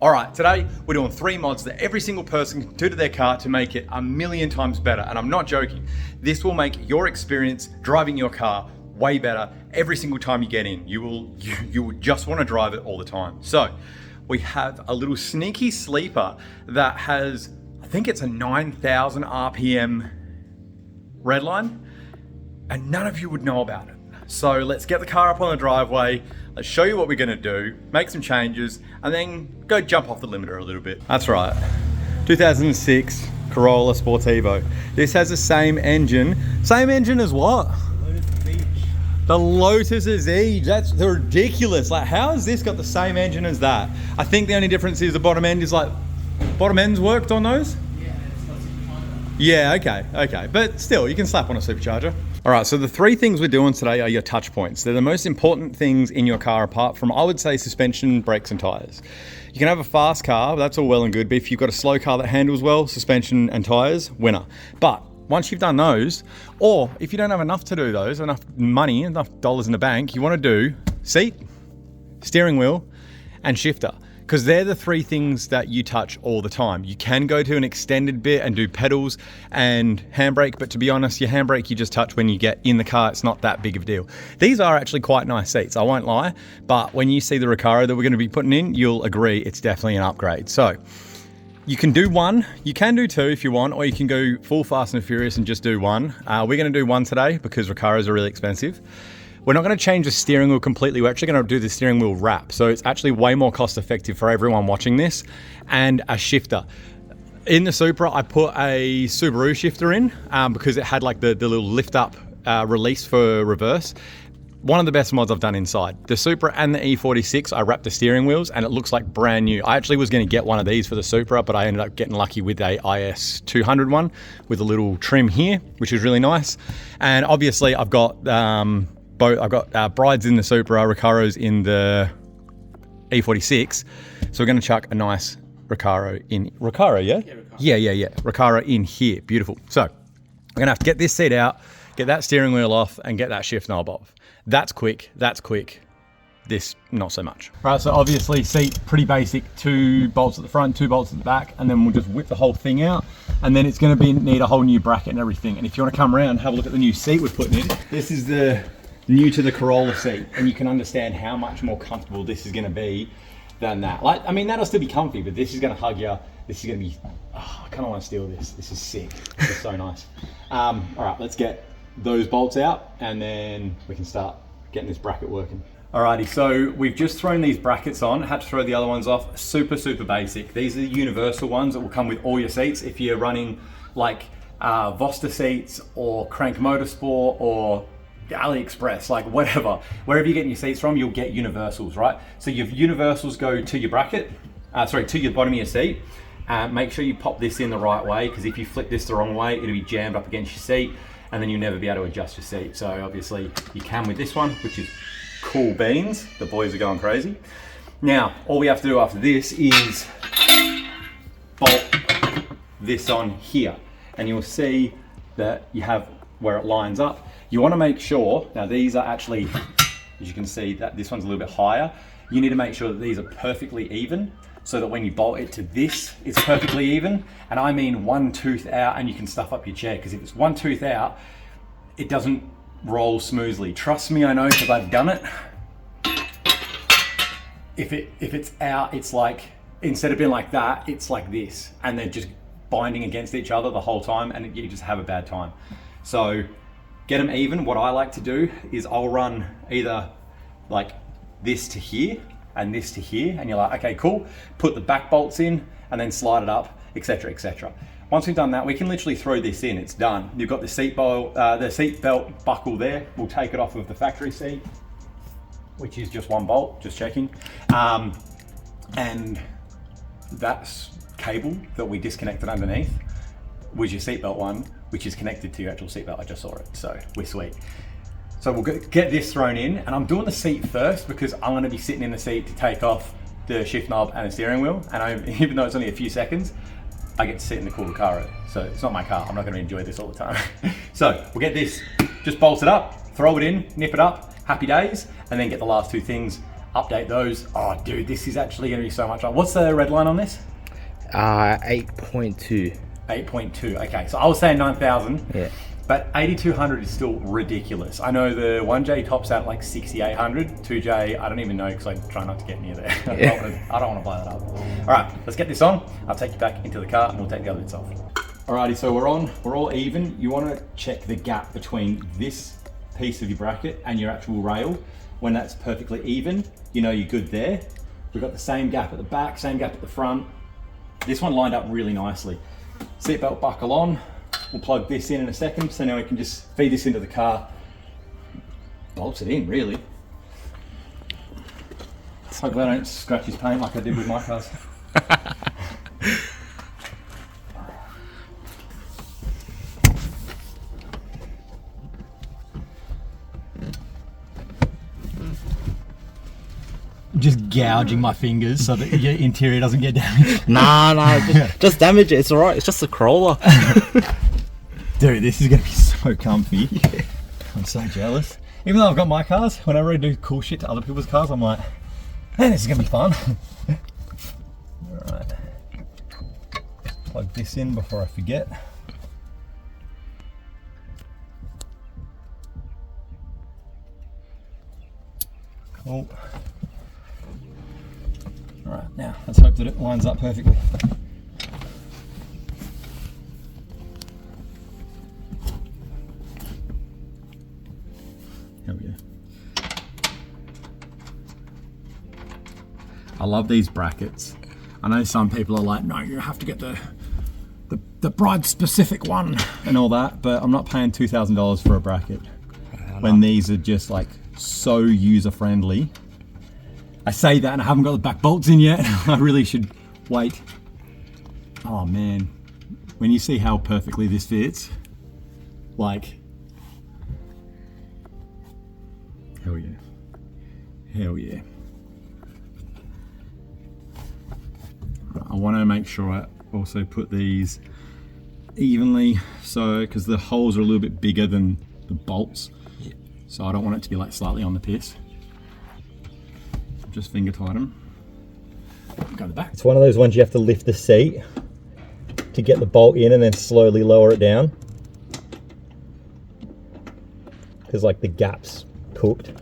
All right, today we're doing 3 mods that every single person can do to their car to make it a million times better. And I'm not joking. This will make your experience driving your car way better every single time you get in. You will just want to drive it all the time. So we have a little sneaky sleeper that has, I think it's a 9,000 RPM redline, and none of you would know about it. So let's get the car up on the driveway. Let's show you what we're gonna do, make some changes, and then go jump off the limiter a little bit. That's right, 2006 Corolla Sportivo. This has the same engine as what? The Lotus Exige. That's ridiculous. Like, how has this got the same engine as that? I think the only difference is the bottom end is like, bottom end's worked on those? Yeah, it's got supercharger. Yeah, okay. But still, you can slap on a supercharger. All right, so the 3 things we're doing today are your touch points. They're the most important things in your car apart from, I would say, suspension, brakes, and tires. You can have a fast car, that's all well and good, but if you've got a slow car that handles well, suspension and tires, winner. But once you've done those, or if you don't have enough to do those, enough money, enough dollars in the bank, you want to do seat, steering wheel, and shifter. Because they're the 3 things that you touch all the time. You can go to an extended bit and do pedals and handbrake, but to be honest, your handbrake you just touch when you get in the car. It's not that big of a deal. These are actually quite nice seats, I won't lie, but when you see the Recaro that we're going to be putting in, you'll agree it's definitely an upgrade. So you can do 1, you can do 2 if you want, or you can go full Fast and Furious and just do 1. We're going to do 1 today because Recaros are really expensive. We're not going to change the steering wheel completely. We're actually going to do the steering wheel wrap. So it's actually way more cost effective for everyone watching this, and a shifter. In the Supra, I put a Subaru shifter in because it had like the little lift up release for reverse. One of the best mods I've done inside. The Supra and the E46, I wrapped the steering wheels and it looks like brand new. I actually was going to get one of these for the Supra, but I ended up getting lucky with a IS 200 one with a little trim here, which is really nice. And obviously I've got Brides in the Supra, Recaros in the E46. So we're going to chuck a nice Recaro in. Recaro, yeah? Yeah. Recaro in here. Beautiful. So we're going to have to get this seat out, get that steering wheel off, and get that shift knob off. That's quick. This, not so much. All right, so obviously seat, pretty basic. 2 bolts at the front, 2 bolts at the back, and then we'll just whip the whole thing out. And then it's going to need a whole new bracket and everything. And if you want to come around and have a look at the new seat we're putting in, this is the new to the Corolla seat, and you can understand how much more comfortable this is going to be than that. Like, I mean, that'll still be comfy, but this is going to hug you. This is going to be, oh, I kind of want to steal this. This is sick. This is so nice. All right, let's get those bolts out and then we can start getting this bracket working. Alrighty, so we've just thrown these brackets on, had to throw the other ones off. Super basic. These are the universal ones that will come with all your seats. If you're running like Vosta seats or Crank Motorsport or AliExpress, like whatever, wherever you're getting your seats from, you'll get universals, right? So your universals go to your bracket, to your bottom of your seat. Make sure you pop this in the right way, because if you flip this the wrong way, it'll be jammed up against your seat and then you'll never be able to adjust your seat. So obviously you can with this one, which is cool beans. The boys are going crazy. Now, all we have to do after this is bolt this on here, and you'll see that you have where it lines up. You want to make sure, now these are actually, as you can see, that this one's a little bit higher. You need to make sure that these are perfectly even, so that when you bolt it to this, it's perfectly even. And I mean 1 tooth out and you can stuff up your chair, because if it's 1 tooth out, it doesn't roll smoothly. Trust me, I know, because I've done it. If it's out, it's like, instead of being like that, it's like this, and they're just binding against each other the whole time, and you just have a bad time. So get them even. What I like to do is I'll run either like this to here and this to here, and you're like, okay, cool. Put the back bolts in and then slide it up, etc., etc. Once we've done that, we can literally throw this in. It's done. You've got the seat belt buckle there. We'll take it off of the factory seat, which is just 1 bolt, just checking. And that's cable that we disconnected underneath was your seatbelt one, which is connected to your actual seatbelt. I just saw it, so we're sweet. So we'll get this thrown in, and I'm doing the seat first because I'm going to be sitting in the seat to take off the shift knob and the steering wheel, and even though it's only a few seconds, I get to sit in the cool Recaro. So it's not my car, I'm not going to enjoy this all the time. So we'll get this just bolted up, throw it in, nip it up, happy days, and then get the last 2 things update those. Oh dude, this is actually gonna be so much fun. What's the red line on this? 8.2. 8.2, okay. So I was saying 9,000. Yeah. But 8,200 is still ridiculous. I know the 1J tops out like 6,800. 2J, I don't even know because I try not to get near there. I don't want to blow that up. All right, let's get this on. I'll take you back into the car and we'll take the other bits off. Alrighty, so we're on, we're all even. You want to check the gap between this piece of your bracket and your actual rail. When that's perfectly even, you know you're good there. We've got the same gap at the back, same gap at the front. This one lined up really nicely. Seatbelt buckle on. We'll plug this in a second, so now we can just feed this into the car. Bolts it in, really. Hopefully I don't scratch his paint like I did with my cars. Just gouging my fingers so that your interior doesn't get damaged. Nah, just damage it. It's alright. It's just a crawler. Dude, this is gonna be so comfy. Yeah. I'm so jealous. Even though I've got my cars, whenever I do cool shit to other people's cars, I'm like, man, this is gonna be fun. Alright. Plug this in before I forget. Cool. Alright, now let's hope that it lines up perfectly. There we go. I love these brackets. I know some people are like, no, you have to get the bride specific one and all that, but I'm not paying $2,000 for a bracket when these are just like so user friendly. I say that and I haven't got the back bolts in yet. I really should wait. Oh man, when you see how perfectly this fits, like, hell yeah. Hell yeah. I want to make sure I also put these evenly, so because the holes are a little bit bigger than the bolts, so I don't want it to be like slightly on the piss. Just finger tight them. Go to the back. It's one of those ones you have to lift the seat to get the bolt in and then slowly lower it down, because like the gap's cooked.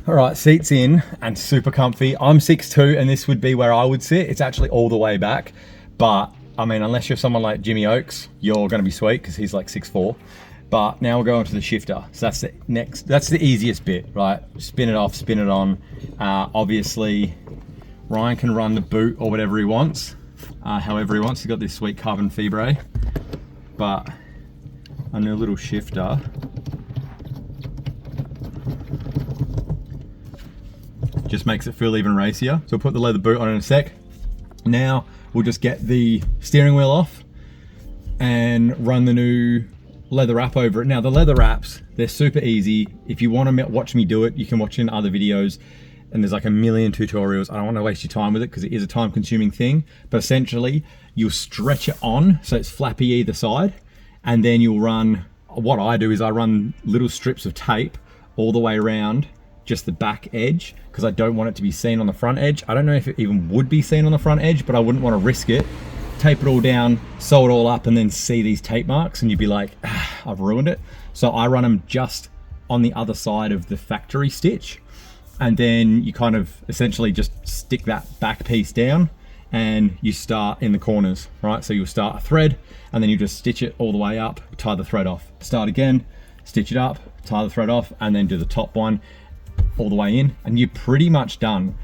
All right, seats in and super comfy. I'm 6'2", and this would be where I would sit. It's actually all the way back, but I mean, unless you're someone like Jimmy Oakes, you're gonna be sweet because he's like 6'4". But now we'll go on to the shifter. So that's the next, that's the easiest bit, right? Spin it off, spin it on. Obviously, Ryan can run the boot or whatever he wants, however he wants. He's got this sweet carbon fibre, but a new little shifter. Just makes it feel even racier. So we'll put the leather boot on in a sec. Now we'll just get the steering wheel off and run the new leather wrap over it. Now the leather wraps, they're super easy. If you want to watch me do it, you can watch it in other videos, and there's like a million tutorials. I don't want to waste your time with it because it is a time consuming thing, but essentially you'll stretch it on so it's flappy either side, and then you'll run, what I do is I run little strips of tape all the way around just the back edge, because I don't want it to be seen on the front edge. I don't know if it even would be seen on the front edge, but I wouldn't want to risk it. Tape it all down, sew it all up, and then see these tape marks and you'd be like, ah, I've ruined it. So I run them just on the other side of the factory stitch, and then you kind of essentially just stick that back piece down and you start in the corners, right? So you'll start a thread and then you just stitch it all the way up, tie the thread off. Start again, stitch it up, tie the thread off, and then do the top one all the way in, and you're pretty much done.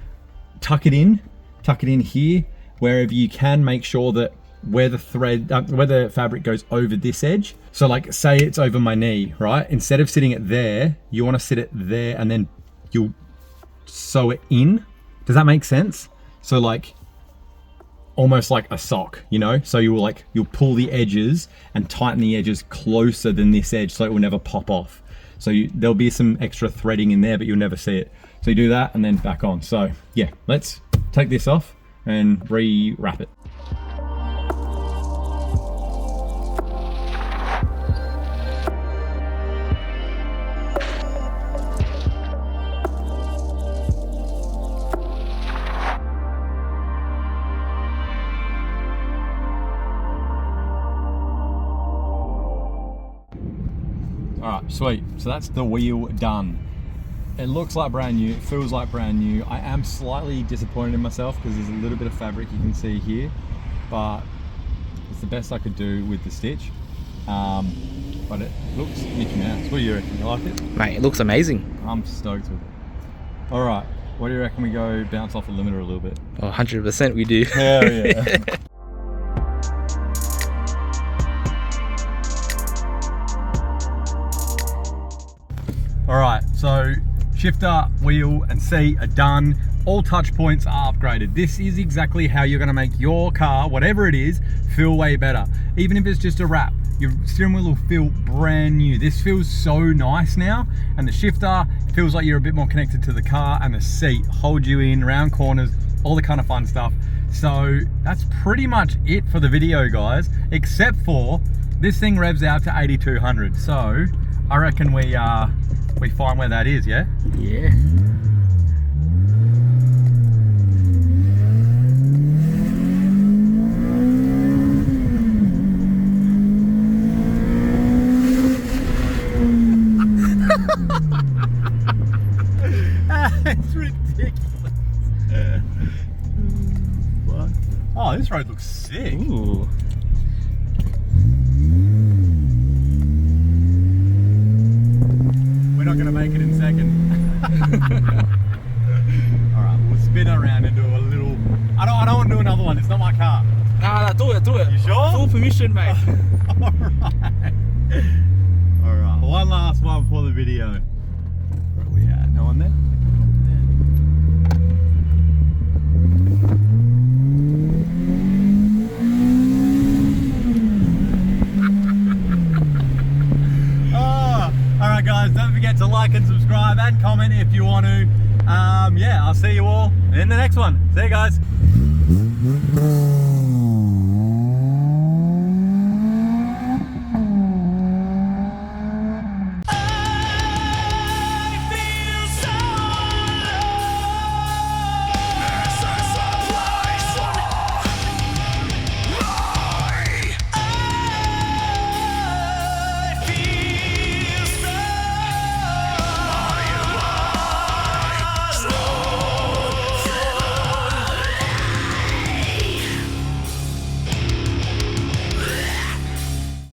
Tuck it in here, wherever you can. Make sure that where the thread, where the fabric goes over this edge. So like, say it's over my knee, right? Instead of sitting it there, you want to sit it there, and then you'll sew it in. Does that make sense? So like, almost like a sock, you know? So you'll pull the edges and tighten the edges closer than this edge so it will never pop off. So there'll be some extra threading in there, but you'll never see it. So you do that and then back on. So yeah, let's take this off and re-wrap it. All right, sweet. So that's the wheel done. It looks like brand new, it feels like brand new. I am slightly disappointed in myself because there's a little bit of fabric you can see here, but it's the best I could do with the stitch. But it looks Mickey Mouse. What do you reckon? You like it? Mate, it looks amazing. I'm stoked with it. All right, what do you reckon we go bounce off the limiter a little bit? Oh, 100% we do. Hell yeah. All right, so shifter, wheel, and seat are done. All touch points are upgraded. This is exactly how you're gonna make your car, whatever it is, feel way better. Even if it's just a wrap, your steering wheel will feel brand new. This feels so nice now, and the shifter feels like you're a bit more connected to the car, and the seat holds you in, round corners, all the kind of fun stuff. So that's pretty much it for the video, guys, except for this thing revs out to 8,200. So I reckon we find where that is, yeah? Yeah. It's ridiculous. Oh, this road looks sick. Ooh. We're not gonna make it in second. All right, we'll spin around and do a little. I don't want to do another one. It's not my car. Nah, do it. You sure? Full permission, mate. All right. All right. One last one for the video. Where are we at? No one there? Alright guys, don't forget to like and subscribe and comment if you want to. Yeah, I'll see you all in the next one. See you guys.